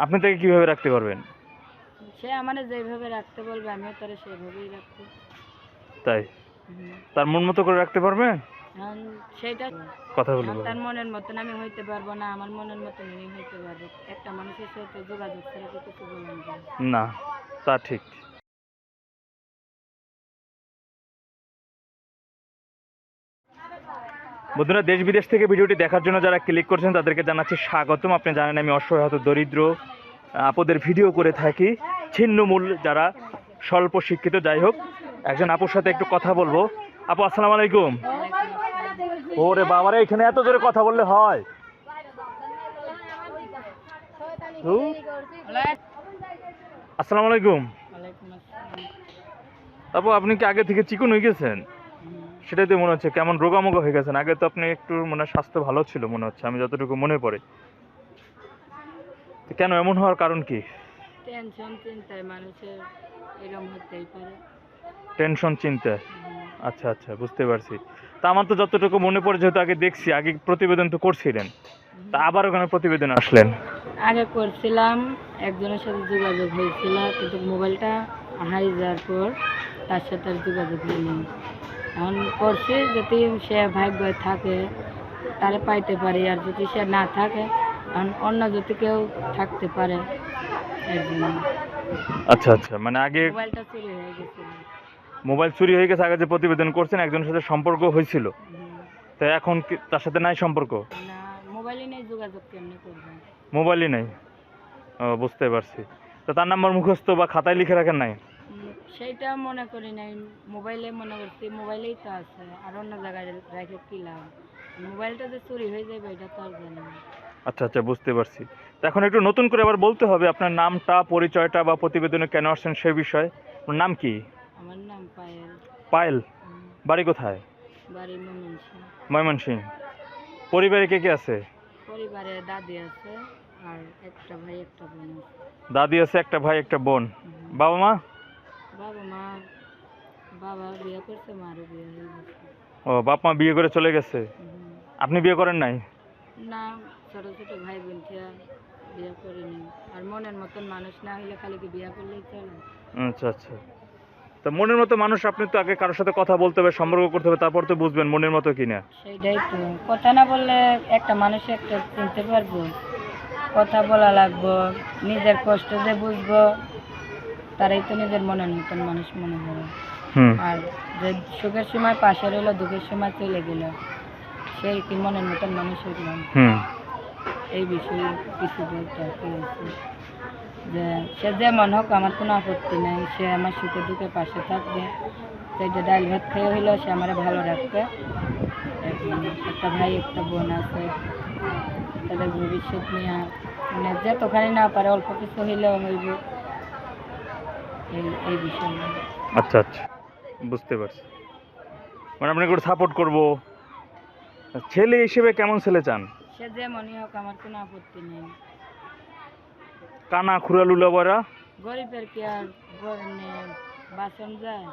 আপনি তাকে কিভাবে রাখতে পারবেন? সে আমারে যেভাবে রাখতে বলবে আমিও তারে সেভাবেই রাখবো। তাই? হুম। তার মন মতো করে রাখতে পারবেন? এখন সেইটা কথাগুলো এখন তার বলেন। মনের মতন আমি হইতে পারবো না, আমার মনের মতন উনি হইতে পারবে। একটা মানুষের সাথে যোগাযোগ ছাড়া কি কিছু বলেন যায়? না, তা ঠিক। বন্ধুরা, দেশ বিদেশ থেকে ভিডিওটি দেখার জন্য যারা ক্লিক করছেন তাদেরকে জানাচ্ছি স্বাগতম। আপনি জানেন আমি অসহায় হত দরিদ্র আপুদের ভিডিও করে থাকি, ছিন্নমূল যারা স্বল্প শিক্ষিত। যাই হোক, একজন আপুর সাথে একটু কথা বলবো। আপু, আসসালামু আলাইকুম। ওয়ালাইকুম আসসালাম। ওরে বাবারে, এখানে এত জোরে কথা বললে হয়? হুম? আসসালামু আলাইকুম। ওয়ালাইকুম আসসালাম। আপু, আপনি কি আগে থেকে চিকন হয়ে গেছেন? হুম। সেটাই তো মনে হচ্ছে, কেমন রোগামোগা হয়ে গেছেন। আগে তো আপনি একটু স্বাস্থ্য ভালো ছিল মনে হচ্ছে, আমি যতটুকু মনে পড়ে। তো কেন এমন হওয়ার কারণ কি? টেনশন চিন্তায় মানুষের এরকম হতেই পারে। টেনশন, চিন্তা। হুম। আচ্ছা আচ্ছা, বুঝতে পারছি। তা আমার তো যতটুকু মনে পড়ে, যেহেতু আগে দেখছি, আগে প্রতিবেদন তো করছিলেন, তা আবার ওখানে প্রতিবেদন আসলেন? আগে করছিলাম, একজনের সাথে যোগাযোগ হয়েছিল, কিন্তু মোবাইলটা হারিয়ে যাওয়ার পর তার সাথে আর যোগাযোগ হয়নি। এখন করছি যদি সে ভাগ্য থাকে তারে পাইতে পারি, আর যদি সে না থাকে এখন অন্য যদি কেউ থাকতে পারে এর জন্য। আচ্ছা আচ্ছা, মানে আগে মোবাইলটা চুরি হয়ে গেছিল। মোবাইল চুরি হয়ে গেছে, আগে যে প্রতিবেদন করছেন একজনের সাথে সম্পর্ক হয়েছিল, হুম। তো এখন কি তার সাথে নাই সম্পর্ক? না, মোবাইলে নেই, যোগাযোগ কেমনি করবেন? মোবাইলই নেই। ও, বুঝতে পারছি। তো তার নাম্বার মুখস্থ বা খাতায় লিখে রাখেন নাই? সেইটা মনে করি নাই, মোবাইলে মনে করছি মোবাইলেই তো আছে, আর অন্য জায়গায় রেখে কি লাভ? মোবাইলটা যে চুরি হয়ে যাবে এটা তো আর জানি না। আচ্ছা আচ্ছা, বুঝতে পারছি। তো এখন একটু নতুন করে আবার বলতে হবে আপনার নামটা, পরিচয়টা বা প্রতিবেদনে কেন আসছেন সে বিষয়ে। আপনার নাম কি? আমার নাম পায়েল। পায়েল। হুম। বাড়ি কোথায়? বাড়ি ময়মনসিংহ। ময়মনসিংহ। পরিবারে কে কে আছে? পরিবারে দাদি আছে আর একটা ভাই একটা বোন আছে। দাদি আছে, একটা ভাই একটা বোন। হুম। বাবা মা? বাবা মা, বাবা বিয়ে করছে, মারও বিয়ে হয়ে গেছে। ও, বাপ মা বিয়ে করে চলে গেছে। হুম। আপনি বিয়ে করেন নাই? না, ছোট ছোট ভাই বোন থিয়া বিয়ে করিনি। আর মনের মতন মানুষ না হইলে খালি কি বিয়ে করলেই চলে? আচ্ছা আচ্ছা। তা মনের মতো মানুষ, আপনি তো আগে কারোর সাথে কথা বলতে হবে, সম্পর্ক করতে হবে, তারপর তো বুঝবেন মনের মতো কিনা। সেইটাই তো, কথা না বললে একটা মানুষ একটা চিনতে পারবো? কথা বলা লাগবো, নিজের কষ্ট যে বুঝবো তারাই তো নিজের মনের মতন মানুষ মনে করে। হুম আর যে সুখের সময় পাশে রইলো, দুঃখের সময় চলে গেল, সেই কি মনের মতন মানুষ হইলাম? হুম। এই বিষয়ে কিছু বলতে আর কি আছে, যে সে যেমন হোক আমার কোনো আপত্তি নেই, সে আমার সুখে দুঃখে পাশে থাকবে। সেইটা ডাল ভাত খেয়ে হইলেও সে আমার ভালো রাখবে। এখন একটা ভাই একটা বোন আছে, তাদের ভবিষ্যৎ নিয়ে মানে যতখানি না পারে অল্প কিছু হইলেও হইব, এই এই বিষয় নিয়ে। আচ্ছা আচ্ছা, বুঝতে পারছি। মানে আপনি করে সাপোর্ট করবো। ছেলে হিসেবে কেমন ছেলে চান? সে যেমনই হোক আমার কোনো আপত্তি নেই। কানা খুড়া লুলা বরা? গরিবের কি আর মানে বাসন যায়?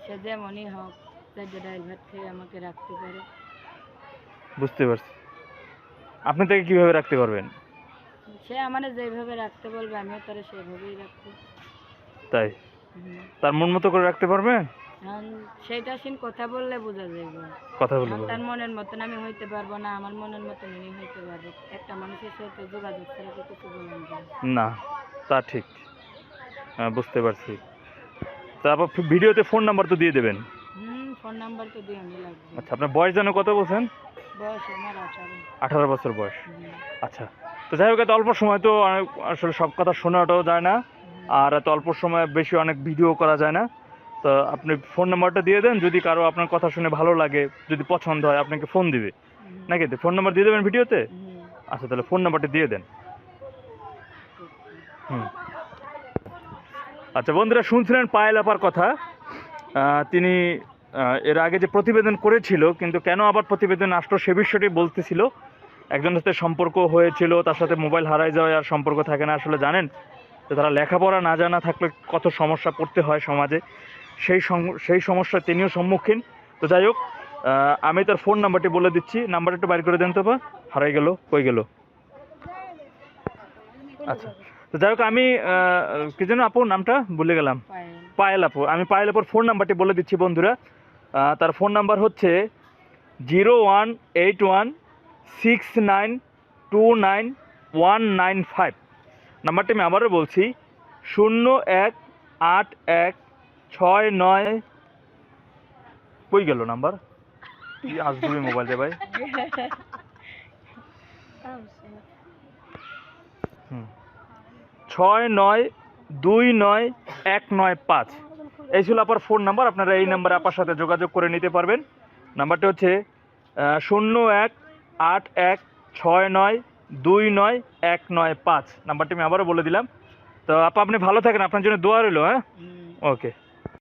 সে যেমনই হোক, চারটে ডাল ভাত খেয়ে আমাকে রাখতে পারে। বুঝতে পারছি। আপনি তাকে কিভাবে রাখতে পারবেন? সে আমারে যেভাবে রাখতে বলবে আমিও তারে সেভাবেই রাখবো। তাই? হুম। তার মন মতো করে রাখতে পারবেন? এখন সেইটা সিন কথা বললে বোঝা যাবে। কথা বলে এখন তার বলবেন। মনের মতন আমি হইতে পারবো না, আমার মনের মতন উনি হইতে পারবে। একটা মানুষের সাথে যোগাযোগ ছাড়া কি কিছু বলেন যায়? না, তা ঠিক। বুঝতে পারছি। তারপর ভিডিওতে ফোন নাম্বার তো দিয়ে দেবেন। ফোন নাম্বার তো দিয়ে আমি লাগবে। আচ্ছা, আপনার বয়স যেন কত বলছেন? বয়স আমার 18। 18 বছর বয়স। হুম। আচ্ছা। তো যাই হোক, এত অল্প সময় তো অনেক আসলে সব কথা শোনাটাও যায় না, আর এত অল্প সময় বেশি অনেক ভিডিও করা যায় না। তো আপনি ফোন নাম্বারটা দিয়ে দেন, যদি কারো আপনার কথা শুনে ভালো লাগে, যদি পছন্দ হয় আপনাকে ফোন দিবে হুম। নাকি? ফোন নাম্বার দিয়ে দেবেন ভিডিওতে? হুম। আচ্ছা, তাহলে ফোন নাম্বারটা দিয়ে দেন। হুম। আচ্ছা বন্ধুরা, শুনছিলেন পায়েল আপার কথা। তিনি এর আগে যে প্রতিবেদন করেছিল, কিন্তু কেন আবার প্রতিবেদন আসলো সে বিষয়টি বলতেছিল। একজনের সাথে সম্পর্ক হয়েছিল, তার সাথে মোবাইল হারায় যাওয়ায় আর সম্পর্ক থাকে না। আসলে জানেন তো, তারা লেখাপড়া না জানা থাকলে কত সমস্যা পড়তে হয় সমাজে, সেই সমস্যার তিনিও সম্মুখীন। তো যাই হোক, আমি তার ফোন নাম্বারটি বলে দিচ্ছি। নাম্বারটা একটু বাইর করে দেন তো, বা হারাই গেল, কই গেল? আচ্ছা, তো যাই হোক আমি কি যেন আপুর নামটা ভুলে গেলাম, পায়েল। পায়েল আপু। আমি পায়েল আপুর ফোন নাম্বারটি বলে দিচ্ছি বন্ধুরা। তার ফোন নাম্বার হচ্ছে 018169299195। নাম্বারটি আমি আবারও বলছি 018169 কই গেল নাম্বার, কি আজগুবি মোবাইল রে ভাই। হুম, 69299195। এই ছিল আপার ফোন নাম্বার। আপনারা এই নাম্বারে আপার সাথে যোগাযোগ করে নিতে পারবেন। নাম্বারটি হচ্ছে 018169299195। নাম্বারটি আমি আবারও বলে দিলাম। তো আপা আপনি ভালো থাকেন, আপনার জন্য দোয়া রইল। হ্যাঁ, হুম। ওকে।